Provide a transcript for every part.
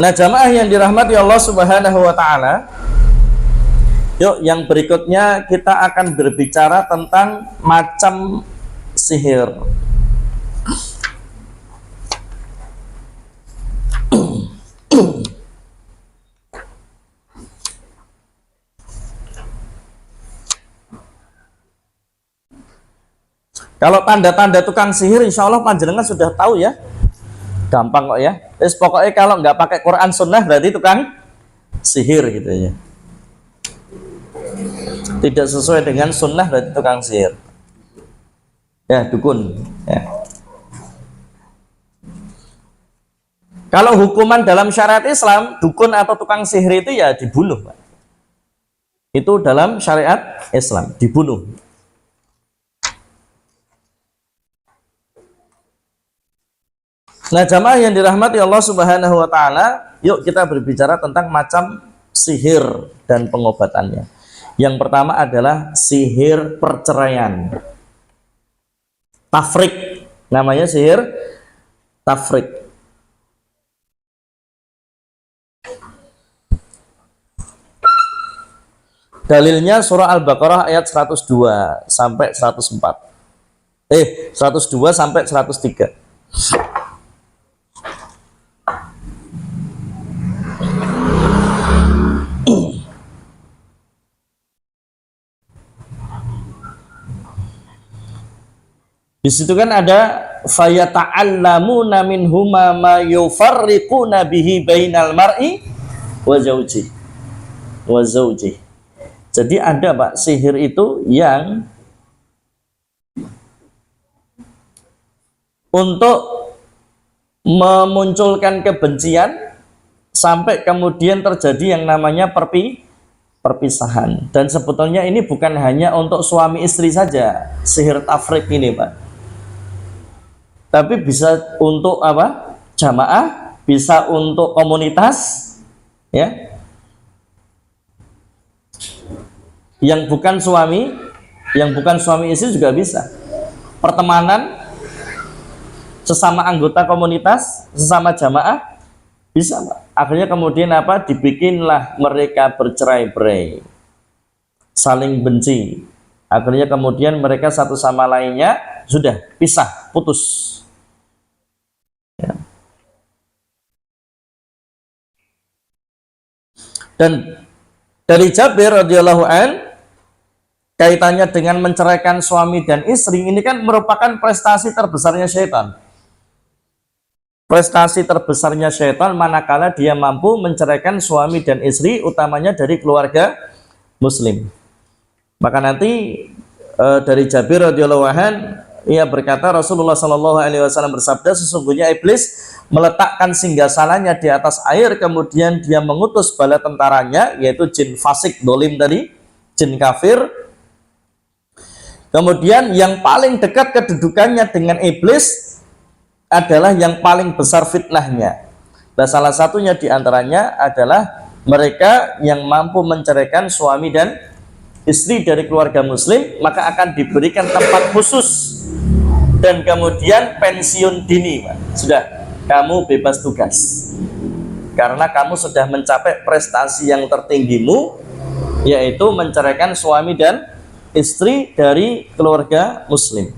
Nah, jamaah yang dirahmati Allah Subhanahu wa taala, yuk yang berikutnya kita akan berbicara tentang macam sihir. Kalau tanda-tanda tukang sihir, insya Allah panjenengan sudah tahu ya, gampang kok ya. Terus pokoknya kalau nggak pakai Quran Sunnah berarti tukang sihir gitu ya. Tidak sesuai dengan Sunnah berarti tukang sihir. Ya, dukun. Ya. Kalau hukuman dalam syariat Islam, dukun atau tukang sihir itu ya dibunuh, Pak. Itu dalam syariat Islam, dibunuh. Nah, jamaah yang dirahmati Allah Subhanahu wa taala, yuk kita berbicara tentang macam sihir dan pengobatannya. Yang pertama adalah sihir perceraian. Tafrik, namanya sihir tafrik. Dalilnya surah Al-Baqarah ayat 102 sampai 104. 102 sampai 103. Di situ kan ada fayata'allamuna minhuma ma yufarriquna bihi bainal mar'i wa zawji. Jadi ada, Pak, sihir itu yang untuk memunculkan kebencian sampai kemudian terjadi yang namanya perpisahan. Dan sebetulnya ini bukan hanya untuk suami istri saja, sihir tafrik ini, Pak. Tapi bisa untuk apa? Jamaah, bisa untuk komunitas, ya. Yang bukan suami istri juga bisa. Pertemanan sesama anggota komunitas, sesama jamaah bisa, Pak. Akhirnya kemudian apa? Dibikinlah mereka bercerai-berai, saling benci. Akhirnya kemudian mereka satu sama lainnya sudah pisah, putus. Ya. Dan dari Jabir radhiyallahu an, kaitannya dengan menceraikan suami dan istri, ini kan merupakan prestasi terbesarnya syaitan. Prestasi terbesarnya syaitan manakala dia mampu menceraikan suami dan istri, utamanya dari keluarga muslim. Maka nanti dari Jabir radhiyallahu an, ia berkata, Rasulullah Shallallahu alaihi wasallam bersabda, sesungguhnya iblis meletakkan singgasananya di atas air, kemudian dia mengutus bala tentaranya, yaitu jin fasik dolim tadi, jin kafir. Kemudian yang paling dekat kedudukannya dengan iblis adalah yang paling besar fitnahnya. Dan salah satunya diantaranya adalah mereka yang mampu menceraikan suami dan istri dari keluarga muslim, maka akan diberikan tempat khusus dan kemudian pensiun dini, Pak. Sudah, kamu bebas tugas karena kamu sudah mencapai prestasi yang tertinggimu, yaitu menceraikan suami dan istri dari keluarga muslim.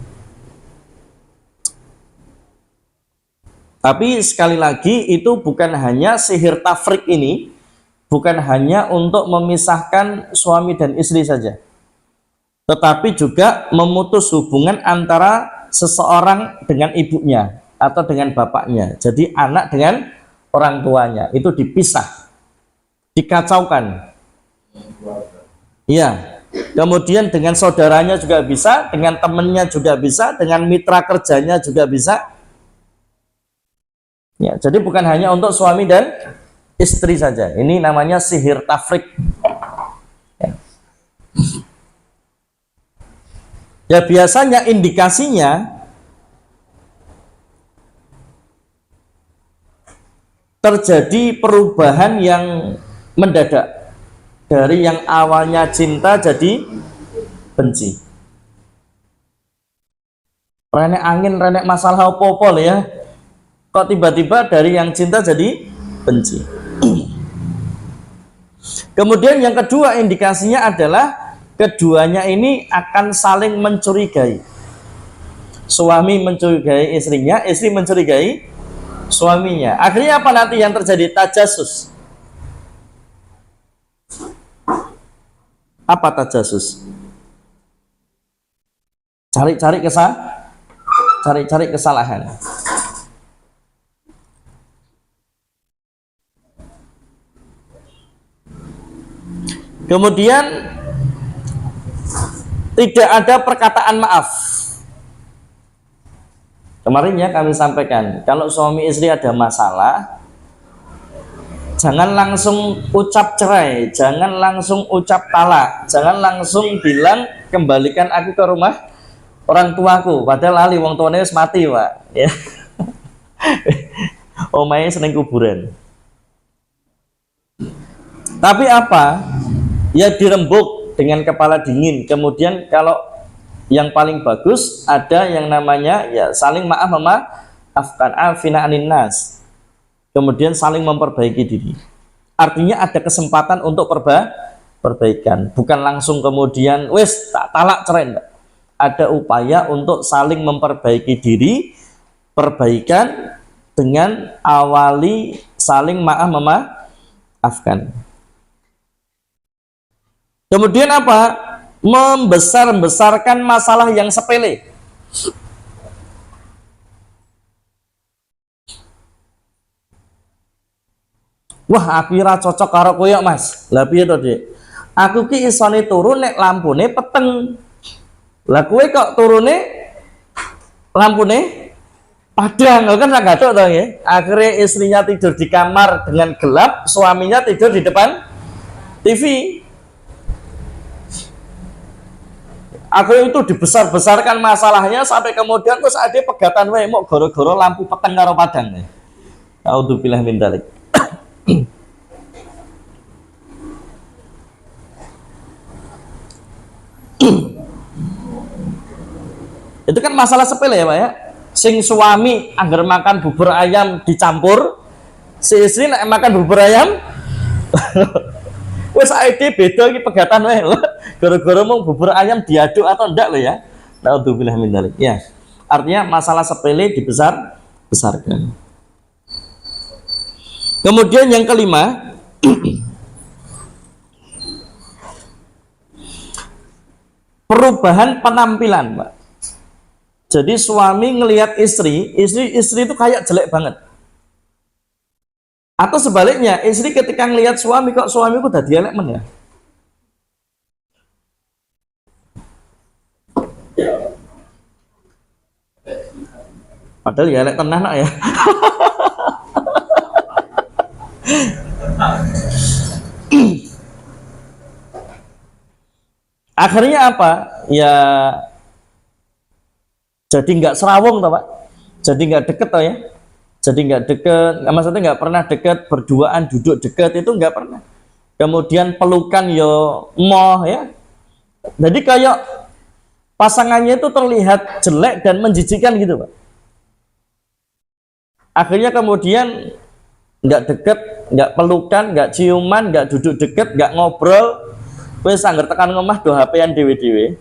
Tapi sekali lagi, itu bukan hanya sihir tafrik ini, bukan hanya untuk memisahkan suami dan istri saja, tetapi juga memutus hubungan antara seseorang dengan ibunya atau dengan bapaknya. Jadi anak dengan orang tuanya itu dipisah, dikacaukan. Iya. Kemudian dengan saudaranya juga bisa, dengan temannya juga bisa, dengan mitra kerjanya juga bisa. Ya, jadi bukan hanya untuk suami dan istri saja. Ini namanya sihir tafrik. Ya, biasanya indikasinya terjadi perubahan yang mendadak. Dari yang awalnya cinta jadi benci. Renek angin, renek masalah opo-opo ya. Kok tiba-tiba dari yang cinta jadi benci. Kemudian yang kedua indikasinya adalah keduanya ini akan saling mencurigai. Suami mencurigai istrinya, istri mencurigai suaminya. Akhirnya apa nanti yang terjadi? Tajasus. Apa tajasus? Cari-cari kesalahan. Kemudian tidak ada perkataan maaf. Kemarin ya kami sampaikan, kalau suami istri ada masalah, jangan langsung ucap cerai, jangan langsung ucap talak, jangan langsung bilang kembalikan aku ke rumah orang tuaku, padahal lali wong tuane wis mati, Pak. Ya. Omahe seneng kuburan. Tapi apa? Ya dirembuk dengan kepala dingin. Kemudian kalau yang paling bagus ada yang namanya ya saling memaafkan, afina anin nas. Kemudian saling memperbaiki diri. Artinya ada kesempatan untuk perbaikan, bukan langsung kemudian wes tak talak cerai, enggak. Ada upaya untuk saling memperbaiki diri, perbaikan dengan awali saling memaafkan. Kemudian apa? Membesar-besarkan masalah yang sepele. Wah, aku ora cocok karo kowe, Mas. Lah piye to, Dik? Aku ki isone turu nek lampune peteng. Lah kowe kok turune lampune padang. Lho kan ra gathuk to nggih. Akhirnya istrinya tidur di kamar dengan gelap, suaminya tidur di depan TV. Akhirnya itu dibesar-besarkan masalahnya sampai kemudian terus ada pegatan wae mok goro-goro lampu peteng karo padang. Auzubillah min dzalik. Itu kan masalah sepele ya Pak ya. Sing suami anggar makan bubur ayam dicampur, si istri nek makan bubur ayam wes ide beda iki pegatan wae lho. Gara-gara mau bubur ayam diaduk atau enggak lo ya. Naudzubillah min dzalik. Ya. Artinya masalah sepele dibesar-besarkan. Kemudian yang kelima, perubahan penampilan, Pak. Jadi suami ngelihat istri itu kayak jelek banget. Atau sebaliknya, istri ketika ngelihat suami kok suamiku udah dielek ya. Padahal ya elek tenan ya. Akhirnya apa? Ya jadi nggak serawung toh Pak. Jadi nggak deket toh ya. Jadi nggak deket, maksudnya nggak pernah deket, berduaan duduk deket itu nggak pernah. Kemudian pelukan yo moh ya. Jadi kayak pasangannya itu terlihat jelek dan menjijikan gitu Pak. Akhirnya kemudian nggak deket, nggak pelukan, nggak ciuman, nggak duduk deket, nggak ngobrol, wes anggar tekan ngomah do HP-an dewe-dewe.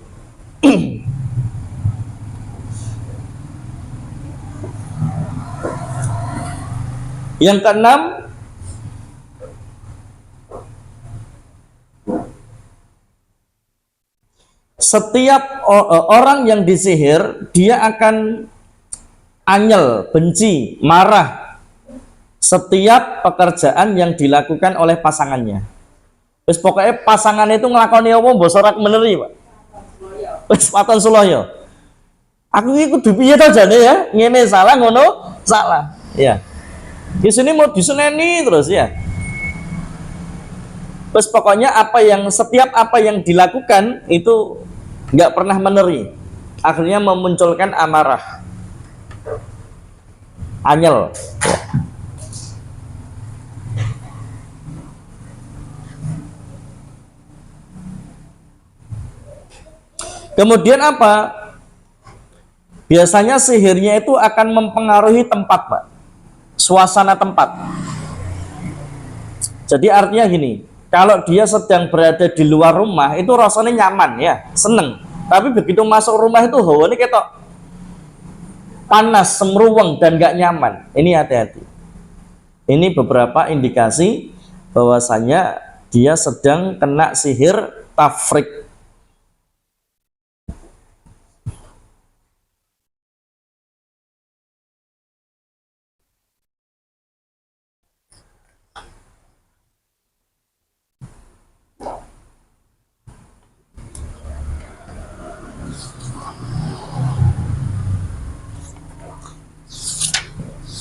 Yang keenam, setiap orang yang disihir dia akan anyel, benci, marah setiap pekerjaan yang dilakukan oleh pasangannya. Wis pokoknya pasangan itu ngelakoni apa mbok ora meneri, Pak. Wis paton suloyo. Aku iki kudu piye to jane ya? Ngene salah, ngono salah. Ya. Di sini mau diseneni terus ya. Wis pokoknya setiap apa yang dilakukan itu nggak pernah meneri. Akhirnya memunculkan amarah. Anyel. Ya. Kemudian apa? Biasanya sihirnya itu akan mempengaruhi tempat, Pak. Suasana tempat. Jadi artinya gini, kalau dia sedang berada di luar rumah itu rasanya nyaman ya, seneng. Tapi begitu masuk rumah itu hawa ini ketok panas, semruweng dan gak nyaman. Ini hati-hati. Ini beberapa indikasi bahwasanya dia sedang kena sihir tafrik.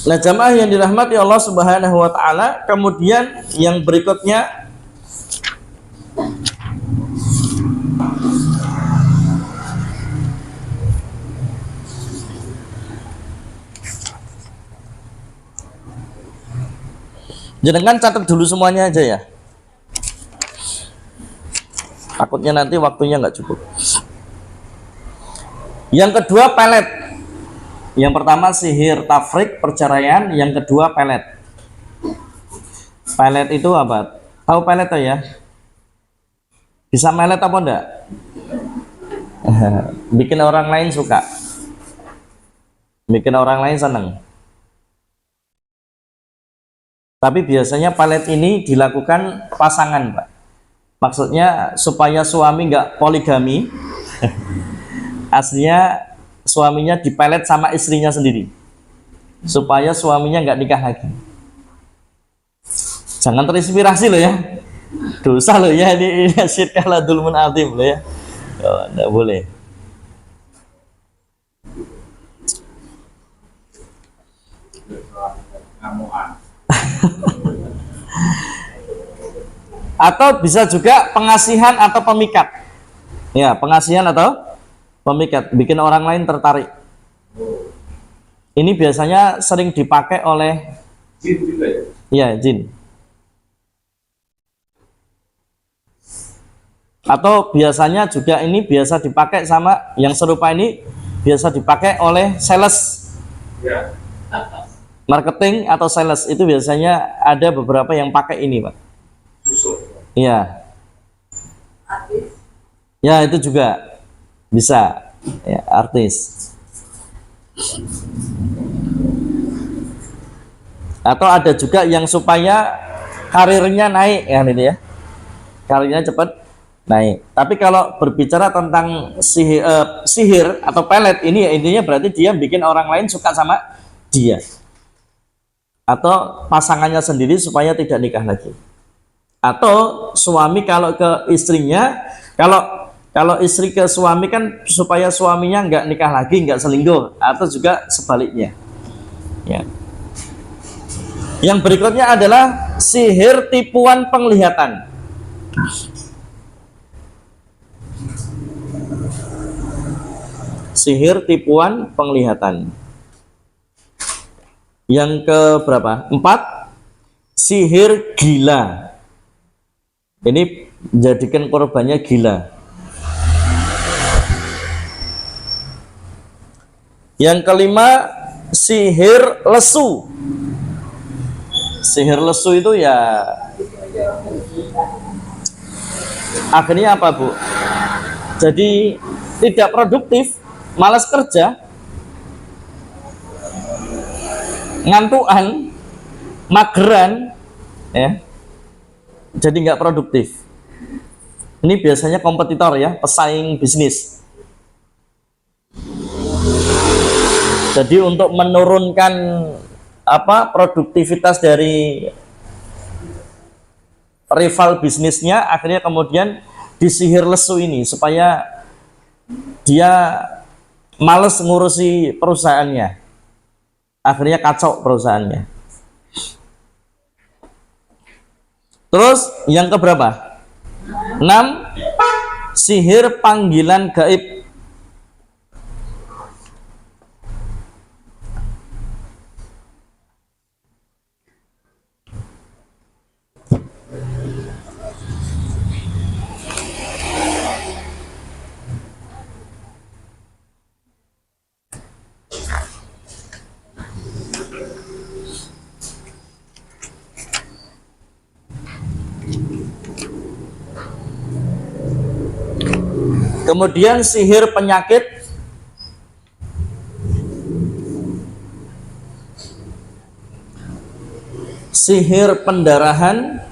Nah, jamaah yang dirahmati Allah Subhanahu wa taala, kemudian yang berikutnya jangan catat dulu semuanya aja ya. Takutnya nanti waktunya nggak cukup. Yang kedua pelet. Yang pertama sihir tafrik perceraian, yang kedua pelet. Pelet itu apa? Tahu pelet ya? Bisa melet apa enggak? Bikin orang lain suka. Bikin orang lain seneng. Tapi biasanya pelet ini dilakukan pasangan, Pak. Maksudnya supaya suami nggak poligami. Aslinya suaminya dipelet sama istrinya sendiri supaya suaminya nggak nikah lagi. Jangan terinspirasi loh ya, dosa loh ya, ini syirkah la dzulmun adzim loh ya. Oh, nggak boleh. Atau bisa juga pengasihan atau pemikat ya, pengasihan atau pemikat, bikin orang lain tertarik. Ini biasanya sering dipakai oleh jin juga ya? Ya, jin. Atau biasanya juga ini biasa dipakai sama yang serupa ini, biasa dipakai oleh sales. Ya. Marketing atau sales itu biasanya ada beberapa yang pakai ini, Pak. Iya. Ya, itu juga bisa ya, artis. Atau ada juga yang supaya karirnya naik ya, ini ya, karirnya cepat naik. Tapi kalau berbicara tentang sihir atau pelet ini ya, intinya berarti dia bikin orang lain suka sama dia atau pasangannya sendiri supaya tidak nikah lagi. Atau suami kalau ke istrinya, kalau istri ke suami kan supaya suaminya nggak nikah lagi, nggak selingkuh, atau juga sebaliknya. Ya. Yang berikutnya adalah sihir tipuan penglihatan. Sihir tipuan penglihatan. Yang ke berapa? 4. Sihir gila. Ini menjadikan korbannya gila. Yang kelima, sihir lesu. Sihir lesu itu ya akhirnya apa, Bu? Jadi tidak produktif, malas kerja, ngantuan, mageran, ya. Jadi nggak produktif. Ini biasanya kompetitor ya, pesaing bisnis. Jadi untuk menurunkan produktivitas dari rival bisnisnya, akhirnya kemudian disihir lesu ini supaya dia males ngurusi perusahaannya, akhirnya kacau perusahaannya. Terus yang keberapa? 6. Sihir panggilan gaib. Kemudian sihir penyakit, sihir pendarahan,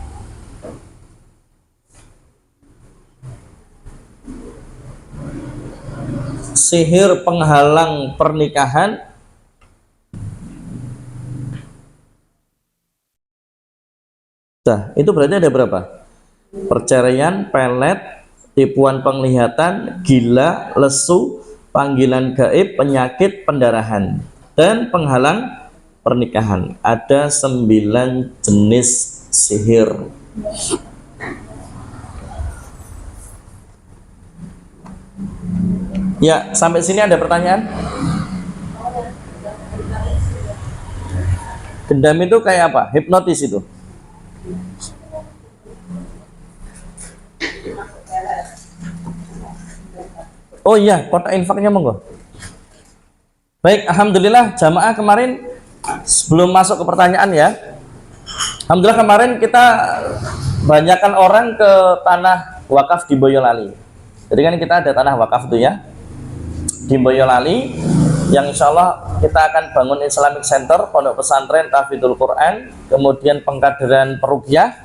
sihir penghalang pernikahan, nah, itu berarti ada berapa? Perceraian, pelet, tipuan penglihatan, gila, lesu, panggilan gaib, penyakit, pendarahan, dan penghalang pernikahan. Ada 9 jenis sihir. Ya, sampai sini ada pertanyaan? Gendam itu kayak apa? Hipnotis itu. Oh iya, kotak infaknya monggo. Baik, alhamdulillah jamaah kemarin sebelum masuk ke pertanyaan ya. Alhamdulillah kemarin kita banyakkan orang ke tanah wakaf di Boyolali. Jadi kan kita ada tanah wakaf itu ya di Boyolali, yang insya Allah kita akan bangun Islamic Center, pondok pesantren Tahfidzul Quran, kemudian pengkaderan peruqyah,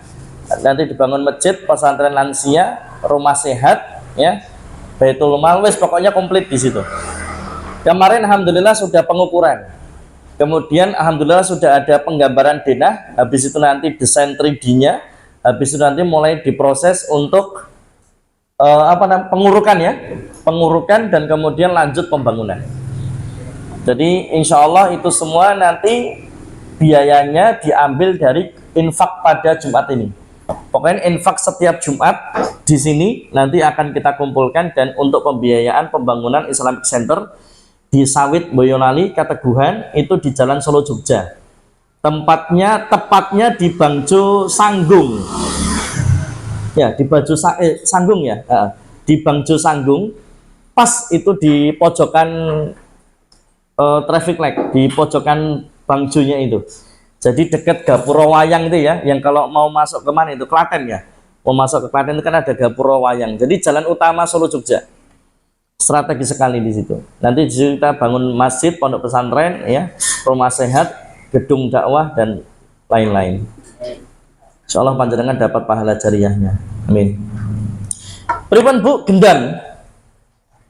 nanti dibangun masjid, pesantren lansia, rumah sehat, ya, Baitul Mal, wes pokoknya komplit di situ. Kemarin alhamdulillah sudah pengukuran, kemudian alhamdulillah sudah ada penggambaran denah, habis itu nanti desain 3D-nya, habis itu nanti mulai diproses untuk pengurukan ya, pengurukan dan kemudian lanjut pembangunan. Jadi insya Allah itu semua nanti biayanya diambil dari infak pada Jumat ini. Pokoknya infak setiap Jumat di sini nanti akan kita kumpulkan, dan untuk pembiayaan pembangunan Islamic Center di Sawit Boyolali Kateguhan itu di Jalan Solo Jogja. Tempatnya tepatnya di Bangjo Sanggung. Ya, di Bangjo Sanggung ya. Di Bangjo Sanggung, pas itu di pojokan traffic light, di pojokan Bangjonya itu. Jadi dekat Gapura Wayang itu ya, yang kalau mau masuk ke mana itu Klaten ya. Mau masuk ke Klaten itu kan ada Gapura Wayang. Jadi jalan utama Solo Jogja. Strategi sekali di situ. Nanti di situ kita bangun masjid, pondok pesantren ya, rumah sehat, gedung dakwah dan lain-lain. Insya Allah panjenengan dapat pahala jariahnya. Amin. Pripun Bu, gendam?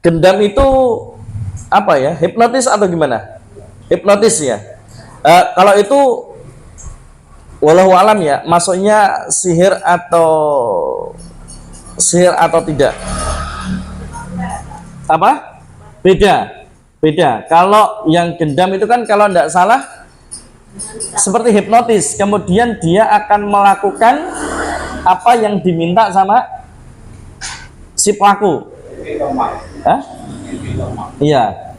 Gendam itu apa ya? Hipnotis atau gimana? Hipnotis ya. Kalau itu wallahu alam ya, maksudnya sihir atau tidak? Apa? Beda. Kalau yang gendam itu kan kalau tidak salah seperti hipnotis, kemudian dia akan melakukan apa yang diminta sama si pelaku. Hah? Iya.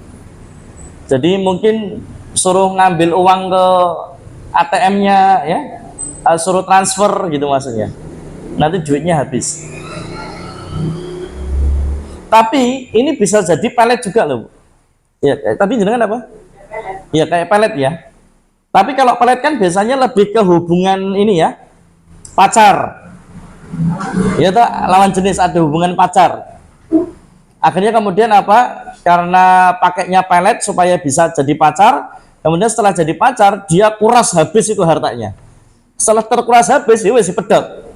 Jadi mungkin suruh ngambil uang ke ATM-nya ya, suruh transfer gitu maksudnya. Nanti duitnya habis. Tapi ini bisa jadi pelet juga loh. Ya, tadi jenengan apa? Ya kayak pelet ya. Tapi kalau pelet kan biasanya lebih ke hubungan ini ya, pacar. Ya tuh, lawan jenis, ada hubungan pacar. Akhirnya kemudian apa? Karena pakainya pelet supaya bisa jadi pacar. Kemudian setelah jadi pacar, dia kuras habis itu hartanya. Setelah terkuras habis, ya wes pedot.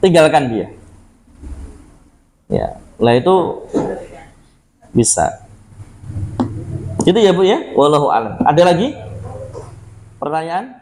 Tinggalkan dia. Ya, lah itu bisa. Gitu ya Bu ya. Wallahu a'lam. Ada lagi pertanyaan?